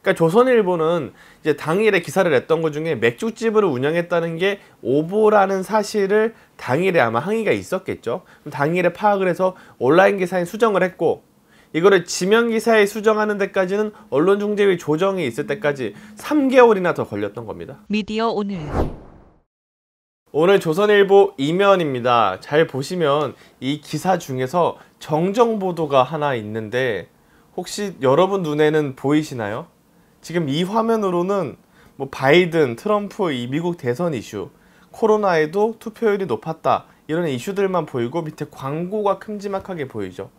그러니까 조선일보는 이제 당일에 기사를 냈던 것 중에 맥주집을 운영했다는 게 오보라는 사실을 당일에 아마 항의가 있었겠죠. 그럼 당일에 파악을 해서 온라인 기사에 수정을 했고, 이거를 지명 기사에 수정하는 데까지는 언론중재위 조정이 있을 때까지 3개월이나 더 걸렸던 겁니다. 미디어 오늘 조선일보 이면입니다. 잘 보시면 이 기사 중에서 정정보도가 하나 있는데 혹시 여러분 눈에는 보이시나요? 지금 이 화면으로는 뭐 바이든, 트럼프 이 미국 대선 이슈, 코로나에도 투표율이 높았다 이런 이슈들만 보이고 밑에 광고가 큼지막하게 보이죠.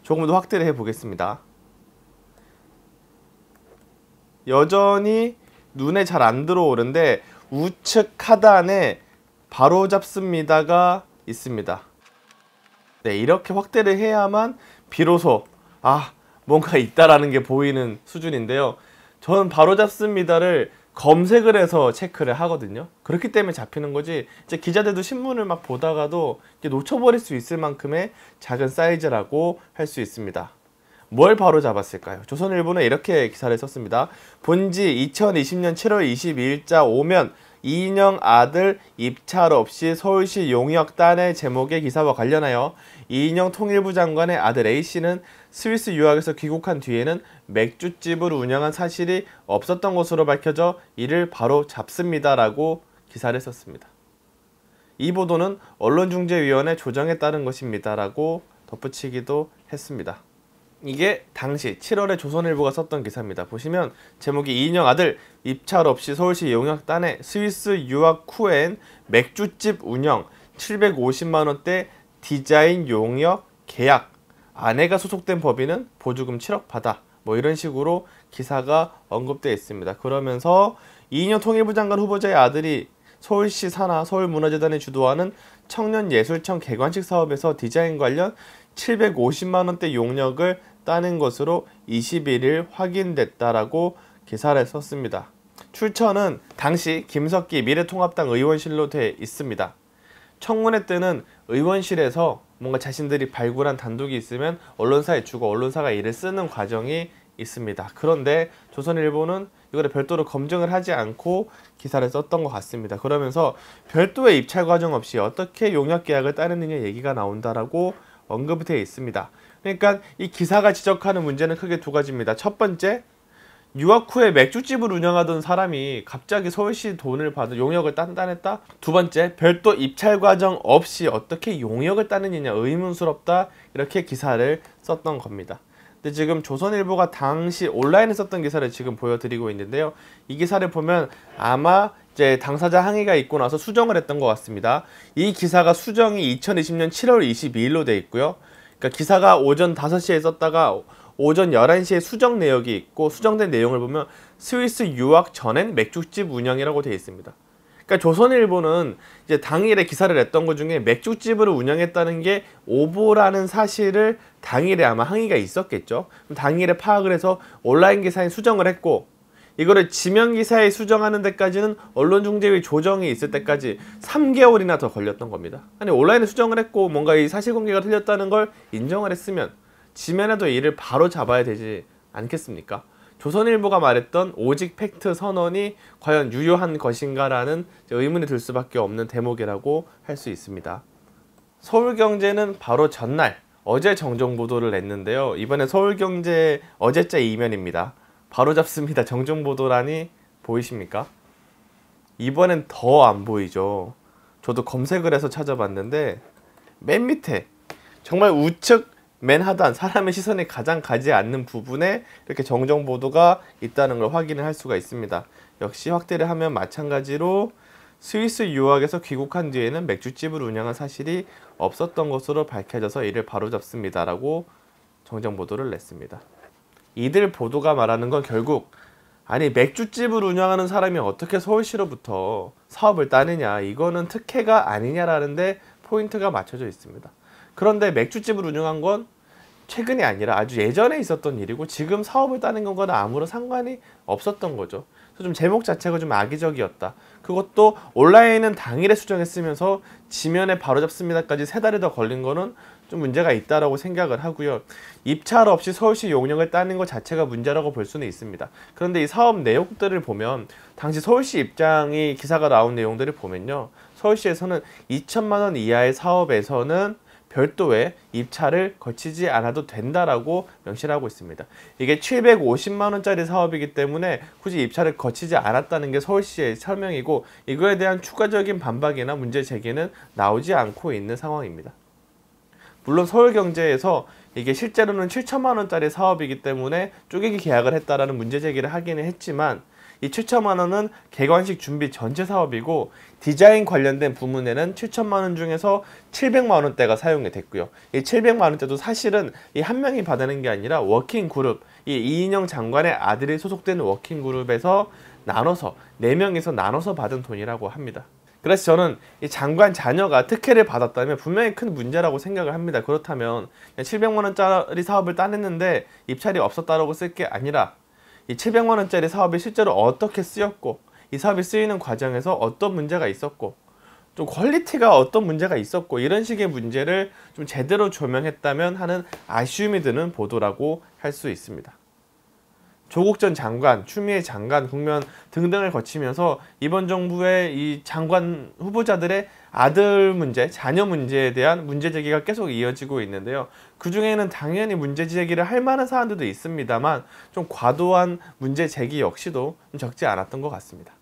조금 더 확대를 해보겠습니다. 여전히 눈에 잘 안 들어오는데 우측 하단에 바로잡습니다가 있습니다. 네, 이렇게 확대를 해야만 비로소 뭔가 있다라는 게 보이는 수준인데요. 저는 바로잡습니다를 검색을 해서 체크를 하거든요. 그렇기 때문에 잡히는 거지, 이제 기자들도 신문을 막 보다가도 놓쳐버릴 수 있을 만큼의 작은 사이즈라고 할 수 있습니다. 뭘 바로 잡았을까요? 조선일보는 이렇게 기사를 썼습니다. 본지 2020년 7월 22일자 오면 이인영 아들 입찰 없이 서울시 용역 딴의 제목의 기사와 관련하여 이인영 통일부 장관의 아들 A씨는 스위스 유학에서 귀국한 뒤에는 맥주집을 운영한 사실이 없었던 것으로 밝혀져 이를 바로 잡습니다 라고 기사를 썼습니다. 이 보도는 언론중재위원회 조정에 따른 것입니다 라고 덧붙이기도 했습니다. 이게 당시 7월에 조선일보가 썼던 기사입니다. 보시면 제목이 이인영 아들 입찰 없이 서울시 용역단에 스위스 유학 후엔 맥주집 운영 750만원대 디자인 용역 계약, 아내가 소속된 법인은 보조금 7억 받아, 뭐 이런 식으로 기사가 언급되어 있습니다. 그러면서 이인영 통일부 장관 후보자의 아들이 서울시 산하 서울문화재단이 주도하는 청년예술청 개관식 사업에서 디자인 관련 750만원대 용역을 따는 것으로 21일 확인됐다라고 기사를 썼습니다. 출처는 당시 김석기 미래통합당 의원실로 돼 있습니다. 청문회 때는 의원실에서 뭔가 자신들이 발굴한 단독이 있으면 언론사에 주고 언론사가 이를 쓰는 과정이 있습니다. 그런데 조선일보는 이거를 별도로 검증을 하지 않고 기사를 썼던 것 같습니다. 그러면서 별도의 입찰 과정 없이 어떻게 용역 계약을 따르느냐 얘기가 나온다라고 언급되어 있습니다. 그러니까 이 기사가 지적하는 문제는 크게 두 가지입니다. 첫 번째, 유학 후에 맥주집을 운영하던 사람이 갑자기 서울시 돈을 받아 용역을 따냈다? 두 번째, 별도 입찰 과정 없이 어떻게 용역을 따느냐 의문스럽다, 이렇게 기사를 썼던 겁니다. 근데 지금 조선일보가 당시 온라인에 썼던 기사를 지금 보여드리고 있는데요. 이 기사를 보면 아마 이제 당사자 항의가 있고 나서 수정을 했던 것 같습니다. 이 기사가 수정이 2020년 7월 22일로 돼 있고요. 그러니까 기사가 오전 5시에 썼다가 오전 11시에 수정 내역이 있고, 수정된 내용을 보면 스위스 유학 전엔 맥주집 운영이라고 되어 있습니다. 그러니까 조선일보는 이제 당일에 기사를 냈던 것 중에 맥주집을 운영했다는 게 오보라는 사실을 당일에 아마 항의가 있었겠죠. 당일에 파악을 해서 온라인 기사에 수정을 했고, 이거를 지명 기사에 수정하는 데까지는 언론중재위 조정이 있을 때까지 3개월이나 더 걸렸던 겁니다. 아니, 온라인에 수정을 했고 뭔가 이 사실관계가 틀렸다는 걸 인정을 했으면 지면에도 이를 바로 잡아야 되지 않겠습니까? 조선일보가 말했던 오직 팩트 선언이 과연 유효한 것인가라는 의문이 들 수밖에 없는 대목이라고 할 수 있습니다. 서울경제는 바로 전날 어제 정정보도를 냈는데요. 이번에 서울경제 어제자 이면입니다. 바로잡습니다. 정정보도란이 보이십니까? 이번엔 더 안 보이죠. 저도 검색을 해서 찾아봤는데 맨 밑에 정말 우측 맨 하단, 사람의 시선이 가장 가지 않는 부분에 이렇게 정정보도가 있다는 걸 확인을 할 수가 있습니다. 역시 확대를 하면 마찬가지로 스위스 유학에서 귀국한 뒤에는 맥주집을 운영한 사실이 없었던 것으로 밝혀져서 이를 바로잡습니다 라고 정정보도를 냈습니다. 이들 보도가 말하는 건 결국, 아니 맥주집을 운영하는 사람이 어떻게 서울시로부터 사업을 따느냐, 이거는 특혜가 아니냐라는데 포인트가 맞춰져 있습니다. 그런데 맥주집을 운영한 건 최근이 아니라 아주 예전에 있었던 일이고, 지금 사업을 따는 것과는 아무런 상관이 없었던 거죠. 그래서 좀 제목 자체가 좀 악의적이었다. 그것도 온라인은 당일에 수정했으면서 지면에 바로잡습니다까지 3달이 더 걸린 거는 좀 문제가 있다라고 생각을 하고요. 입찰 없이 서울시 용역을 따는 것 자체가 문제라고 볼 수는 있습니다. 그런데 이 사업 내용들을 보면 당시 서울시 입장이 기사가 나온 내용들을 보면요. 서울시에서는 2천만 원 이하의 사업에서는 별도의 입찰을 거치지 않아도 된다라고 명시를 하고 있습니다. 이게 750만 원짜리 사업이기 때문에 굳이 입찰을 거치지 않았다는 게 서울시의 설명이고, 이거에 대한 추가적인 반박이나 문제 제기는 나오지 않고 있는 상황입니다. 물론 서울경제에서 이게 실제로는 7천만 원짜리 사업이기 때문에 쪼개기 계약을 했다라는 문제 제기를 하기는 했지만, 이 7천만 원은 개관식 준비 전체 사업이고 디자인 관련된 부문에는 7천만 원 중에서 700만 원대가 사용이 됐고요. 이 700만 원대도 사실은 이 한 명이 받는 게 아니라 워킹 그룹, 이 이인영 장관의 아들이 소속된 워킹 그룹에서 나눠서 4명이서 나눠서 받은 돈이라고 합니다. 그래서 저는 이 장관 자녀가 특혜를 받았다면 분명히 큰 문제라고 생각을 합니다. 그렇다면 700만 원짜리 사업을 따냈는데 입찰이 없었다라고 쓸 게 아니라 이 700만 원짜리 사업이 실제로 어떻게 쓰였고, 이 사업이 쓰이는 과정에서 어떤 문제가 있었고, 좀 퀄리티가 어떤 문제가 있었고, 이런 식의 문제를 좀 제대로 조명했다면 하는 아쉬움이 드는 보도라고 할 수 있습니다. 조국 전 장관, 추미애 장관, 국면 등등을 거치면서 이번 정부의 이 장관 후보자들의 아들 문제, 자녀 문제에 대한 문제 제기가 계속 이어지고 있는데요. 그 중에는 당연히 문제 제기를 할 만한 사안들도 있습니다만 좀 과도한 문제 제기 역시도 좀 적지 않았던 것 같습니다.